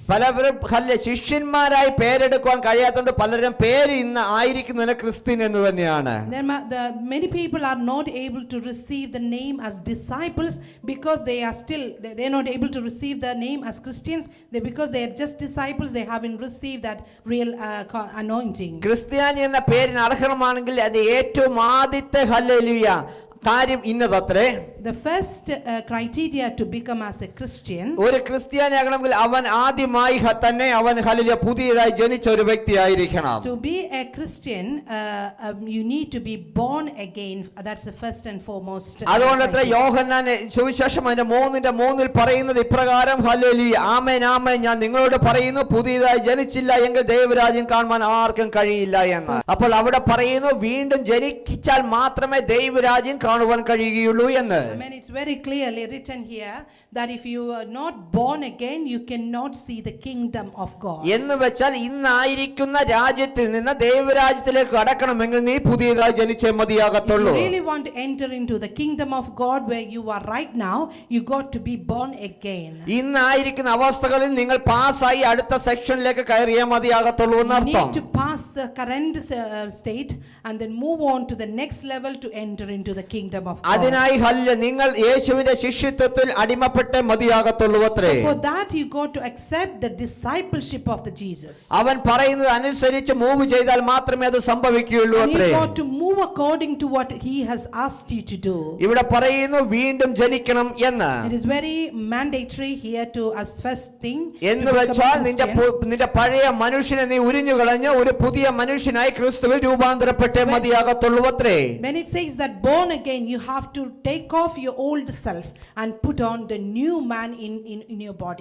പലരും ശിഷ്യന്മാരായി പേരെടുക്കാൻ കഴിയാത്തതുകൊണ്ട് പലരും പേര് ഇന്ന് ആയിരിക്കുന്നത് ക്രിസ്ത്യൻ എന്ന് തന്നെയാണ്. Many people are not able to receive the name as disciples because they are not able to receive the name as Christians. Because they are just disciples, they haven't received that real anointing. ക്രിസ്ത്യാനി എന്ന പേരിന് അർഹമാണെങ്കിൽ അത് ഏറ്റവും ആദ്യത്തെ hallelujah കാര്യം ഇന്നതത്രേ. The first criteria to become as a Christian, ഒരു ക്രിസ്ത്യാനിയാകണമെങ്കിൽ അവൻ ആദ്യമായി തന്നെ അവൻ ഹല്ലേലൂയ പുതിയതായി ജനിച്ച ഒരു വ്യക്തിയായിരിക്കണം. To be a Christian, you need to be born again. That's the first and foremost. അതുകൊണ്ടത്ര യോഹന്നാൻ സുവിശേഷം 3:3 പറയുന്നത് ഇപ്രകാരം ഹല്ലേലൂയ ആമേൻ ആമേൻ ഞാൻ നിങ്ങളോട് പറയുന്നു പുതിയതായി ജനിച്ചില്ല എങ്കിൽ ദൈവരാജ്യം കാണുവാൻ ആർക്കും കഴിയില്ല എന്ന്. അപ്പോൾ അവിടെ പറയുന്നു വീണ്ടും ജനിച്ചാൽ മാത്രമേ ദൈവരാജ്യം കാണുവാൻ കഴിയുകയുള്ളൂ എന്ന്. I mean, it's very clearly written here that if you are not born again, you cannot see the kingdom of God. എന്ന് വെച്ചാൽ ഇന്നായിരിക്കുന്ന രാജ്യത്തിൽ നിന്ന് ദൈവരാജ്യത്തിലേക്ക് കടക്കണമെങ്കിൽ നീ പുതിയതായി ജനിച്ചേ മതിയാകത്തുള്ളൂ. If you really want to enter into the kingdom of God where you are right now, you got to be born again. ഇന്നായിരിക്കുന്ന അവസ്ഥകളിൽ നിങ്ങൾ പാസ്സായി അടുത്ത സെക്ഷനിലേക്ക് കയറിയേ മതിയാകത്തുള്ളൂ എന്നർത്ഥം. You need to pass the current state and then move on to the next level to enter into the kingdom of God. അതിനായി നിങ്ങൾ യേശുവിന്റെ ശിഷ്യത്വത്തിൽ അടിമപ്പെട്ടേ മതിയാകത്തുള്ളൂ അത്രേ. For that you got to accept the discipleship of the Jesus. അവൻ പറയുന്നത് അനുസരിച്ച് move ചെയ്താൽ മാത്രമേ അത് സംഭവിക്കുകയുള്ളൂ അത്രേ. You got to move according to what he has asked you to do. ഇവിടെ പറയുന്നു വീണ്ടും ജനിക്കണം എന്ന്. It is very mandatory here to as first thing. എന്ന് വെച്ചാൽ നിന്റെ പഴയ മനുഷ്യനെ നീ ഉരിഞ്ഞു കളഞ്ഞ് ഒരു പുതിയ മനുഷ്യനായി ക്രിസ്തുവിൽ രൂപാന്തരപ്പെട്ടേ മതിയാകത്തുള്ളൂ അത്രേ. When it says that born again, you have to take off your old self and put on the new man in your body.